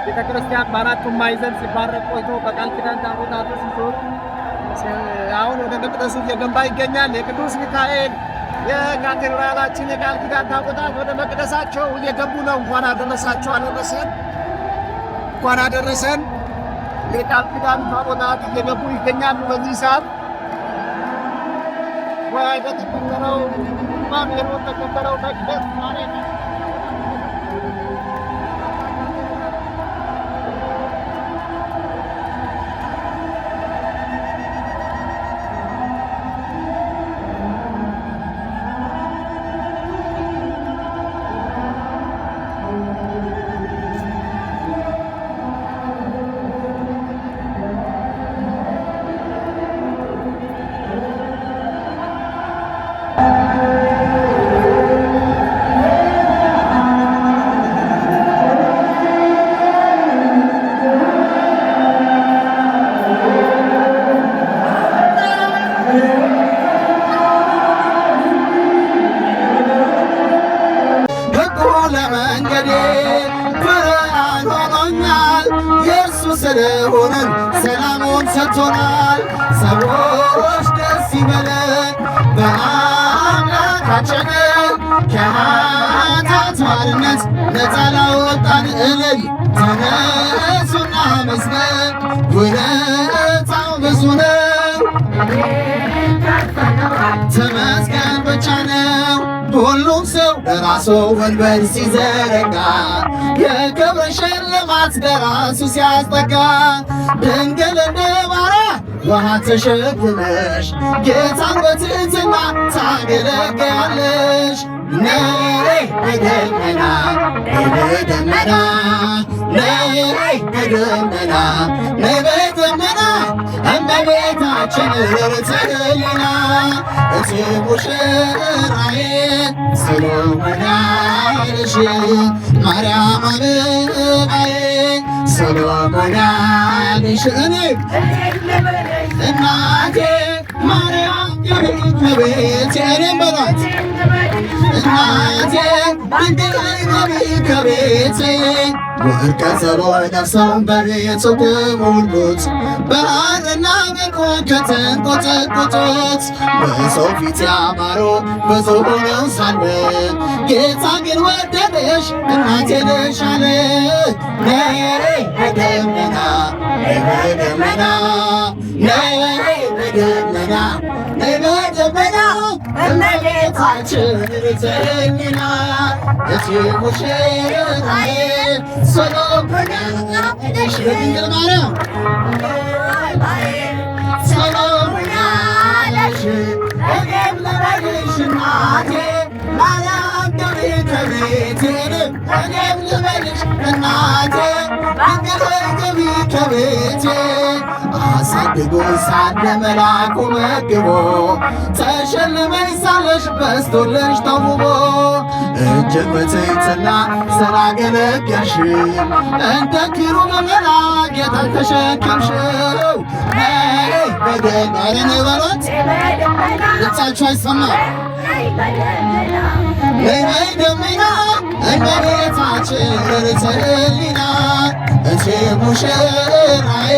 ቤተክርስቲያን በአራቱም ማዕዘን ሲባረክ ቆይቶ በቃል ኪዳን ታቦታቱ ሲዞር አሁን ወደ መቅደሱ እየገባ ይገኛል። የቅዱስ ሚካኤል የካቴድራላችን የቃል ኪዳን ታቦታት ወደ መቅደሳቸው እየገቡ ነው። እንኳን አደረሳቸው አደረሰን፣ እንኳን አደረሰን። የቃል ኪዳን ታቦታት እየገቡ ይገኛሉ። በዚህ ሰዓት ወደ ተከበረው ማሜሮ ተከበረው መቅደስ ማለት ስለሆነን ሰላሙን ሰጥቶናል። ሰዎች ደስ ይበለን በአምላካችን ከኃጢአት ባርነት ነፃ ላወጣን እልል ተነሱና መስገን ውለታው ብዙ ነው። ተመስገን ብቻ ነው። ሁሉም ሰው ለራሱ ወንበር ሲዘረጋ የክብር ሽልማት ለራሱ ሲያስጠጋ ድንግል እንደ ባሪያ ውሃ ተሸክመሽ ጌታን በትሕትና ታገለግያለሽ። ነይ በደመና በደመና ነይ በደመና ነይ በደመና እመቤታችን ርትዕልና እቲ ሙሽራዬ ሰሎሞን ያለሽ ማርያም አበባዬ ሰሎሞን ያለሽ እናቴ ማርያም ከቤቴ እኔም በሏት እናቴ ድንግል ከቤቴ ወርቀ ዘቦ ነፍሰውን በቤቱ ከሞሉት በሐርና በዕንቁ ከተንቆጠቆጡት በሰው ፊት ያማሩ ብዙ ሆነው ሳለ ጌታ ግን ወደደሽ እናቴ ነሽ አለ። ነይ በደመና ነይ በደመና ነይ በደመና ነይ በደመና እመቤታችን ርትዕልና እቲ ሙሽራዬ ሰሎሞን ያለሽ በድንግል ማርያም ሰሎሞን ያለሽ እኔም ልበልሽ እናቴ ማርያም ከቤቴ እኔም ልበልሽ እናቴ ድንግል ግቢ ከቤቴ አሳድጎ ሳለ መልአኩ መግቦ ተሸልመሽ ሳለሽ በስቶልሽ ተውቦ እጅግ በትሕትና ስላገለገልሽ እንደ ኪሩብ መልአክ ጌታን ተሸከምሽው። ነይ በደመና በሏት ድምፃችሁ አይሰማም። ነይ በደመና እመቤታችን ርትዕልና እቲ ሙሽራዬ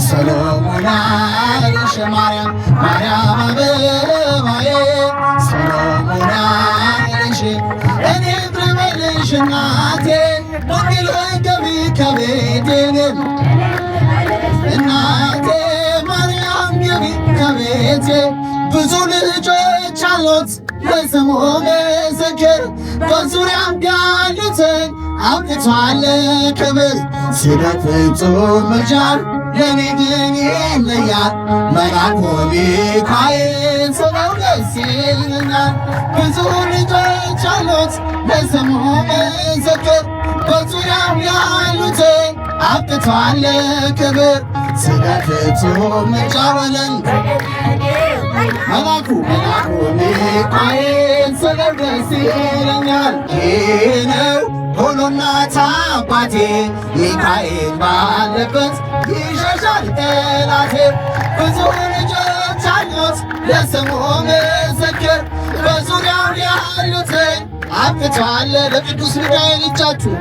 ሰሎሞን ያለሽ ማርያም ማርያም አበባዬ ሰሎሞን ያለሽ እኔም ልበልሽ እናቴ ድንግል ግቢ ከቤቴ እናቴ ማርያም ግቢ ከቤቴ ብዙ ልጆች አሉት ለስሙ ምስክር በዙሪያም ያሉትን አብቅቷል ክብር ስለ ፍጹም ምልጃው ለኔ ግን ይለያል መልአኩ ሚካኤል ስለው ደስ ይለኛል። ብዙ ልጆች አሉት ለስሙ ምስክር በዙሪያው ያሉትን አብቅቷል ክብር ስለ ፍጹም ምልጃው መልአኩ ሚካኤል ስለው ደስ ይለኛል። ይህ ነው ሁሉና አባቴ ሚካኤል ባለበት ይሸሻል ጠላቴ። ብዙ ልጆች አሉት ለስሙ ምስክር በዙሪያው ያሉትን አብቅቷል። ለቅዱስ ሚካኤል እጃችሁ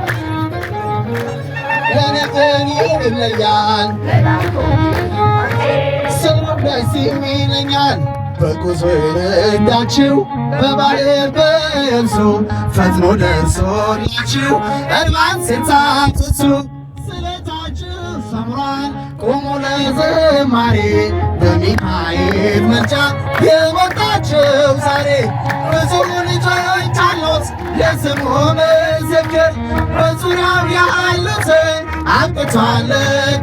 ለኔ ግን ይለያል ሰላም ደስ ይለኛል በጉዞ ረዳችሁ በባህር በየብሱ ፈጥኖ ደርሶላችሁ እንባን ስታፍሱ ስለታችሁ ሰምሯል ቆሙ ለዝማሬ በሚካኤል ምልጃ የመጣችሁ ዛሬ ብዙ ልጆች አሉት ለስሙ ምስክር በዙሪያው ያሉትን አብቅቷል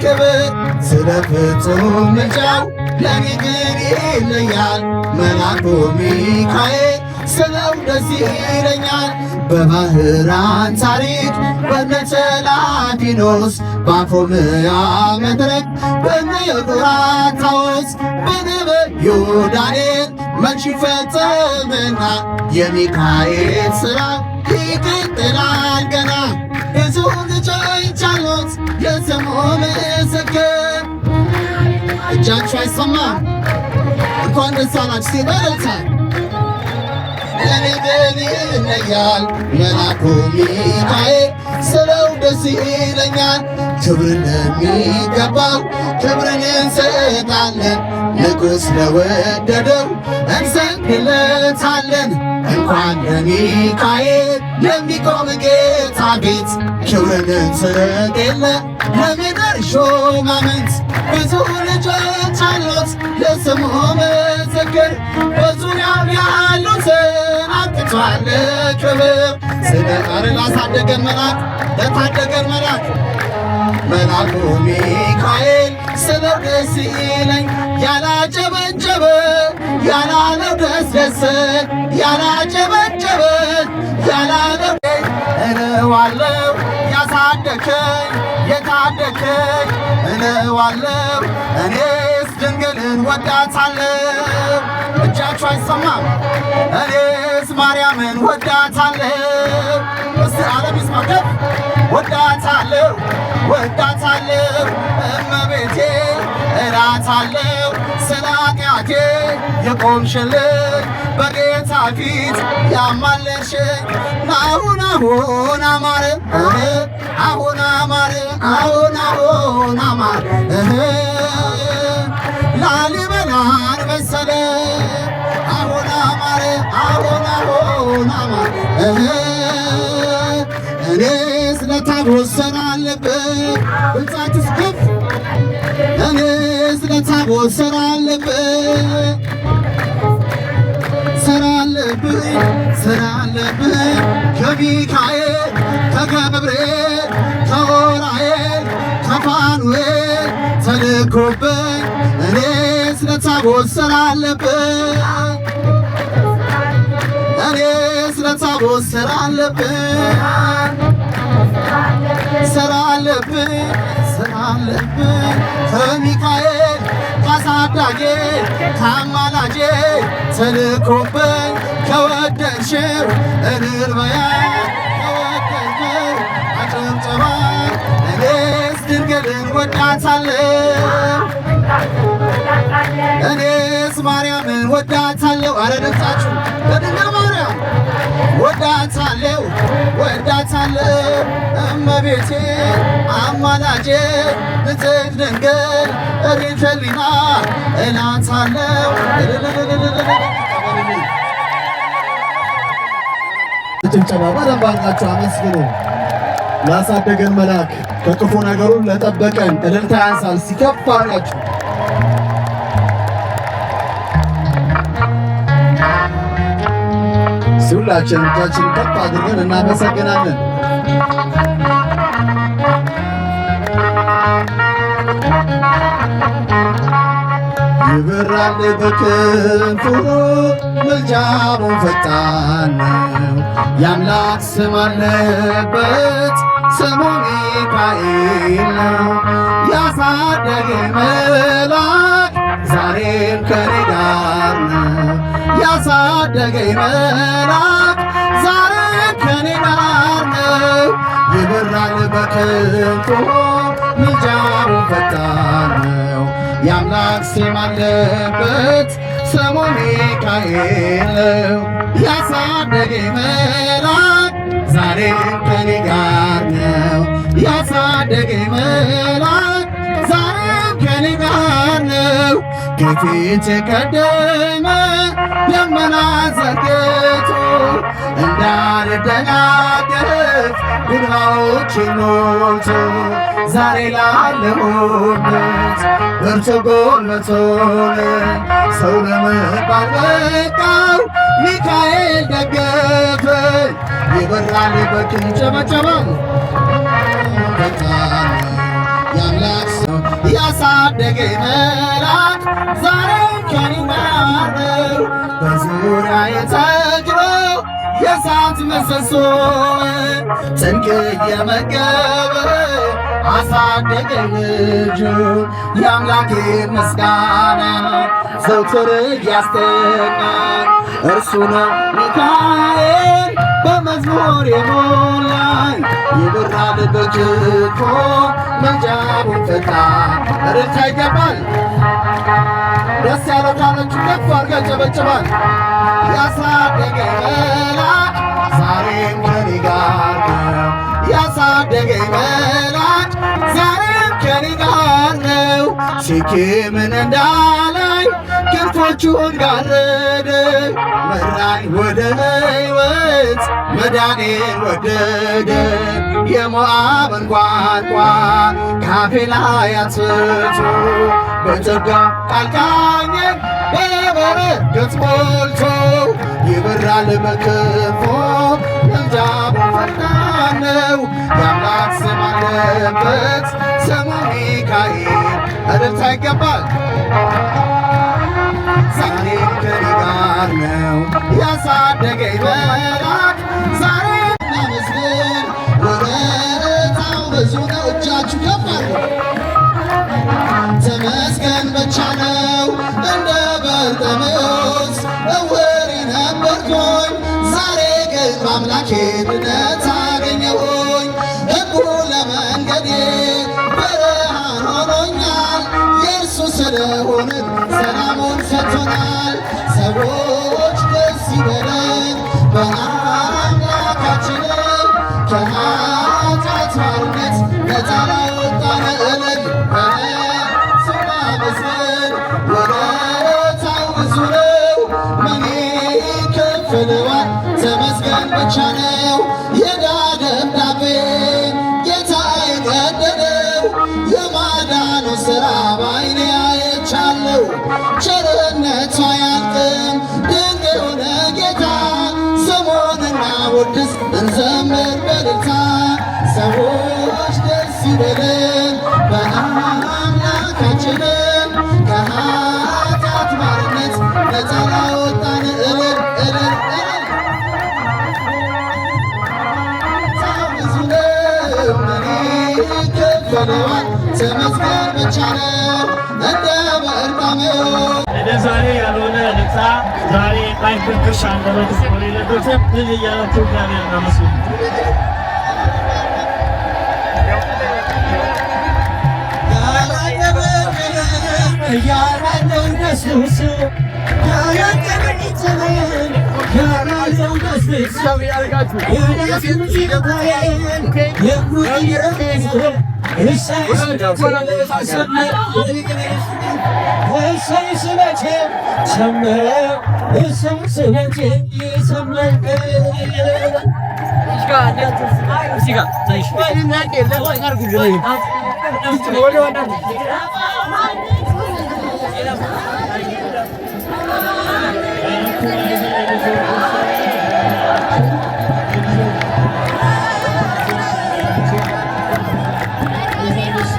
ክብር ስለ ፍጹም ምልጃው ለኔ ግን ይለያል መልአኩ ሚካኤል ስለው ደስ ይለኛል በባህራን ታሪክ በነ ጨላዲኖስ በአፎምያ መድረክ በነ የቁራታዎስ በነቢዩ ዳንኤል መች ይፈጸምና የሚካኤል ሥራ ይቀጥላል ገና ብዙ ልጆች አሉት የስሙ ምስክር እጃችሁ አይሰማም እንኳን ደስ አላችሁ ሲበረታ ለኔ ግን ይለያል መልአኩ ሚካኤል ስለው ደስ ይለኛል ክብርን ለሚገባው ክብርን እንሰጣለን ንጉሥ ለወደደው እንሰግድለታለን እንኳን ለሚካኤል ለሚቆም ጌታ ቤት ክብርን እንሰጥ የለ ለምድር ሹማምንት ብዙ ልጆች አሉት ለስሙ ምስክር በዙሪያው ያሉትን አብቅቷል ክብር ስለ ቃል ላሳደገን መልአክ ለታደገን መልአክ መልአኩ ሚካኤል ስለው ደስ ይለኝ ያላጨበጨበ ያላለው ደስ ደስ ያላጨበጨበ ያላለው እለዋለው ያሳደከኝ የታደከኝ እለዋለው እኔስ ድንግልን ወዳታለው እጃችሁ አይሰማም እኔስ ማርያምን ወዳታለው እስቲ ዓለም ይስማከብ ወዳታለው ወዳታለው እመቤቴ እላታለው ስለ ኃጢአቴ የቆምሽልኝ በጌታ ፊት ያማለሽኝ አሁን አሁን አማረ አሁን አማረ አሁን አሁን አማረ ላሊበላን መሰለ አሁን አማረ አሁን አሁን አማረ እኔስ ለታቦት ሰራለበት ብልጻትስ ከፍ እኔስ ለታቦት ሰራለበት ሰራለብኝ ከሚካኤል ከገብርኤል ከዑራኤል ከፋኑኤል ተልኮብኝ እኔስ ለታቦት ሰራለብኝ እኔስ ለታቦት ሰራለብኝ ከሚካኤል ካሳዳጌ ካማላጄ ተልኮብኝ ከወደድሽው እልል በያ ከወደድሽው አጨብጭባ እኔስ ድንግልን ወዳታለሁ እኔስ ማርያምን ወዳታለሁ አረ ድምፃችሁ ለድንግል ማርያም ወዳታለሁ እመቤቴ አማላጄ ንጽሕት ድንግል እሬት ሕሊና እላታለሁ ጭብጨባ በደንብ አድርጋችሁ አመስግኑ። ላሳደገን መልአክ ከክፉ ነገሩ ለጠበቀን እልልታ ያንሳል። ሲከፍ አድርጋችሁ ሁላችን እጃችን ከፍ አድርገን እናመሰግናለን። ይበራል በክንፉ ምልጃው ፈጣን ነው። የአምላክ ስም አለበት ስሙ ሚካኤል ነው። ያሳደገኝ መልአክ ዛሬም ከኔ ጋር ነው። ያሳደገኝ መልአክ ዛሬም ከኔ ጋር ነው። ይበራል በክንፉ ምልጃው ፈጣን ነው። የአምላክ ስም አለበት ስሙ ሚካኤል ነው። ያሳደገኝ መልአክ ዛሬም ከኔ ጋር ነው። ያሳደገኝ ከፊት ቀደመ ደመና ዘርግቶ እንዳልደናገፍ ጉድባዎችን ሞልቶ ዛሬ ላለሁበት ብርቱ ጉልበት ሆነኝ ሰው ለመባል በቃው ሚካኤል ደገፈኝ ይበራል በክንፍ ይጨበጨባል የአምላክ ሰው ያሳደገኝ መልአክ ዛሬም ከኔ ጋር ነው በዙሪያዬ ተክሎ የእሳት ምሰሶ ስንቅ እየመገበ አሳደገኝ ልጁን የአምላኬ ምስጋና ዘውትር እያስተኛኝ እርሱ ነው ሚካኤል በመዝሙር የሞላኝ ይበራል በክንፎ ምልጃውን ፈጣን እልልታ ይገባል። ደስ ያለው ካለችሁ ከፍ አድርገው ያጨበጭባል። ያሳደገኝ መልአክ ዛሬም ከኔ ጋር ነው። ያሳደገኝ መልአክ ዛሬም ከኔ ጋር ነው። ሸክምን እንዳላይ ክንፎቹን ጋረደ መራኝ ወደ ሕይወት መዳኔን ወደደ የሞዓብን ቋንቋ ካፌ ላይ አንስቶ በጸጋ ቃል ቃኘኝ በበረከት ሞልቶ ይበራል በክንፎ ምልጃው ፈጣን ነው የአምላክ ስም አለበት ስሙ ሚካኤል እልልታ ይገባል። ዛሬም ከኔ ጋር ነው ያሳደገኝ መልአክ ዛሬም እናመስግን ወረታው ብዙ ነው። እጃችሁ ከፍ አድርጉ። ተመስገን ብቻ ነው እንደ በርጤሜዎስ እውር ነበርኩኝ ዛሬ ግን በአምላኬ ድነት አገኘሁኝ። ሕጉ ለመንገዴ ብርሃን ሆኖኛል የእርሱ ስለሆንን ሰላሙን ሰጥቶናል። ሰዎች ደስ ይበለን በአምላካችን ከኃጢአት ባርነት ነፃ ላወጣን እልል በእርሱ እናመስግን ወረታው ብዙ ነው ምን ይከፍለዋል ተመስገን ብቻ ነው። የዕዳ ደብዳቤን ጌታ የቀደደው የማዳኑ ሥራ በዓይኔ አይቻለሁ። ቸርነቱ አያልቅም ድንቅ የሆነ ጌታ ስሙን እናወድስ እንዘምር በእልልታ። ሰዎች ደስ ይበለን በአምላካችንም ከኃጢአት ባርነት ነፃ ላወጣን እልል እልል እልል። ብዙ ነው ምን ይከፍለዋል ተመስገን ብቻ ነው እንደ በርጤሜዎስ እንደ ዛሬ ያልሆነ ልቅሳ ዛሬ አይክርክሽ አንደበት ወሌለበትም ልል እያላችሁ እግዚአብሔር እናመስግን። ያላለው ኢየሱስ ያላለው ኢየሱስ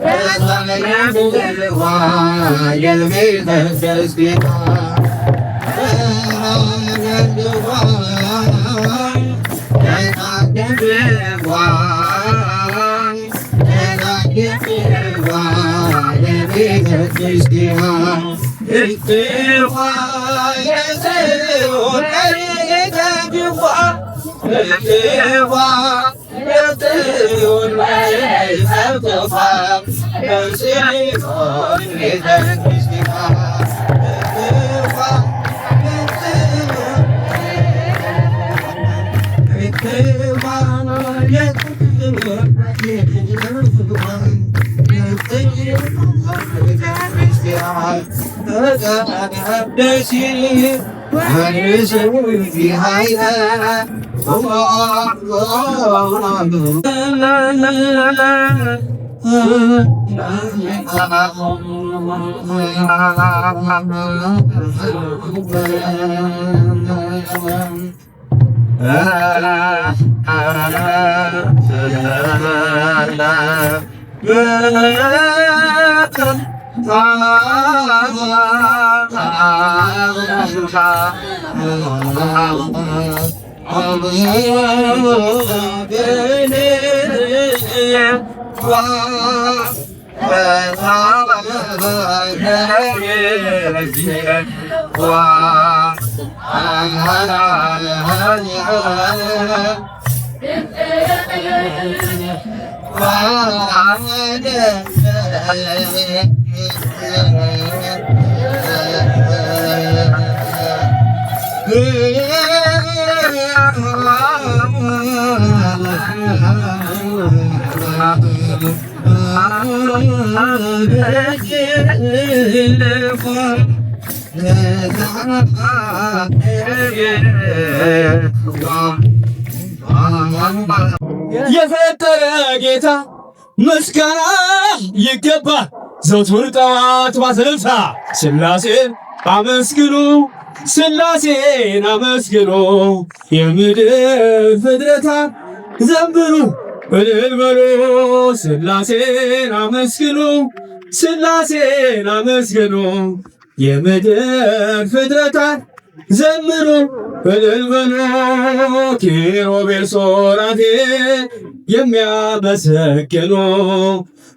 It's የፈጠረ ጌታ ምስጋና ይገባል። ዘወትር ጠዋት ማታ ሥላሴን አመስግኑ፣ ሥላሴን አመስግኑ። የምድር ፍጥረታት ዘምሩ እልል በሉ። ሥላሴን አመስግኑ፣ ሥላሴን አመስግኑ። የምድር ፍጥረታት ዘምሩ እልል በሉ። ኪሩቤል ሱራፌል የሚያመሰግኑ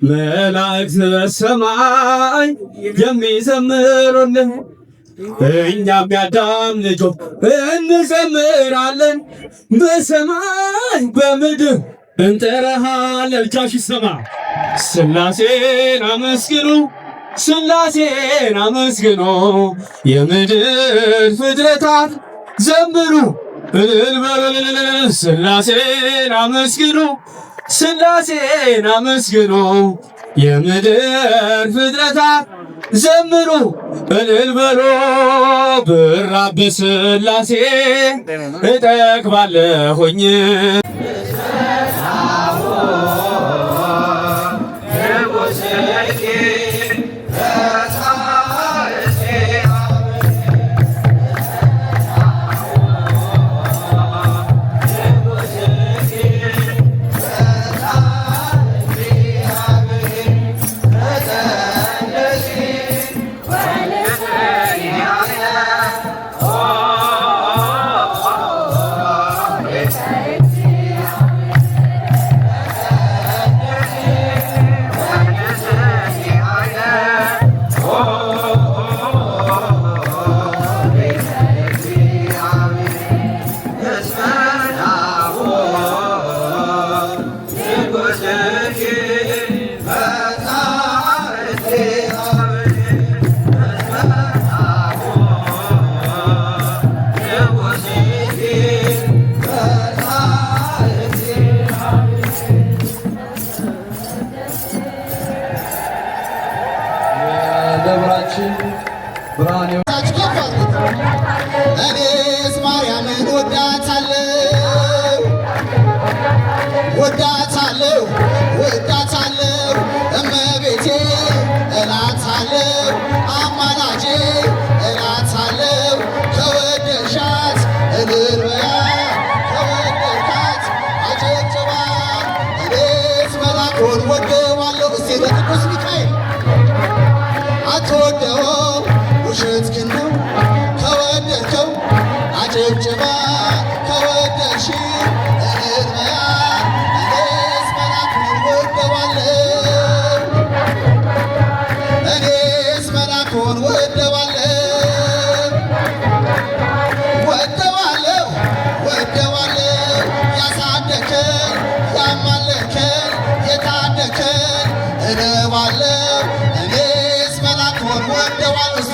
መላእክት በሰማይ የሚዘምሩልን እኛም የአዳም ልጆች እንዘምራለን። በሰማይ በምድር እንጠራሃለን። እጃችሁ ይሰማ። ሥላሴን አመስግኑ፣ ሥላሴን አመስግኑ። የምድር ፍጥረታት ዘምሩ እልል በሉ። ሥላሴን አመስግኑ፣ ሥላሴን አመስግኑ። የምድር ፍጥረታት ዘምሩ እልል በሉ። ብራብ በሥላሴ እጠግባለሁኝ።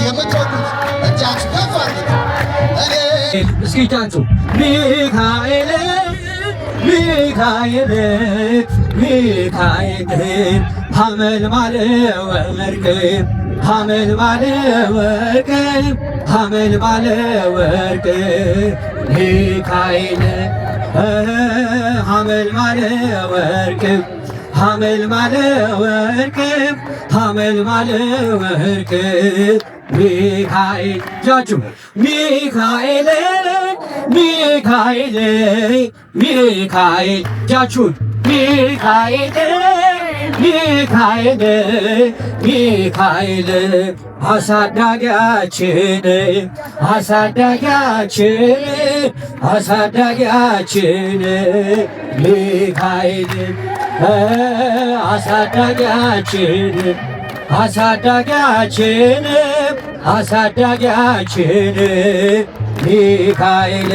የምትወዱት እጃችሁ ከፍ አድርጉት። እስኪ ጫንጩ ሚካኤል ሚካኤል ሚካኤል ሐመልማለ ወርቅ ሐመልማለ ወርቅ ሐመልማለ ወርቅ ሚካኤል ሐመልማለ ወርቅ ሐመልማለ ወርቅ ሐመልማለ ወርቅ ሚካኤል ጃችሁ ሚካኤል ሚካኤል ሚካኤል ጃችሁን ሚካኤል ሚካኤል ሚካኤል አሳዳጊያችን አሳዳጊያችን አሳዳጊያችን ሚካኤል አሳዳጊያችን አሳዳጊያችን አሳዳጊያችን ሚካኤል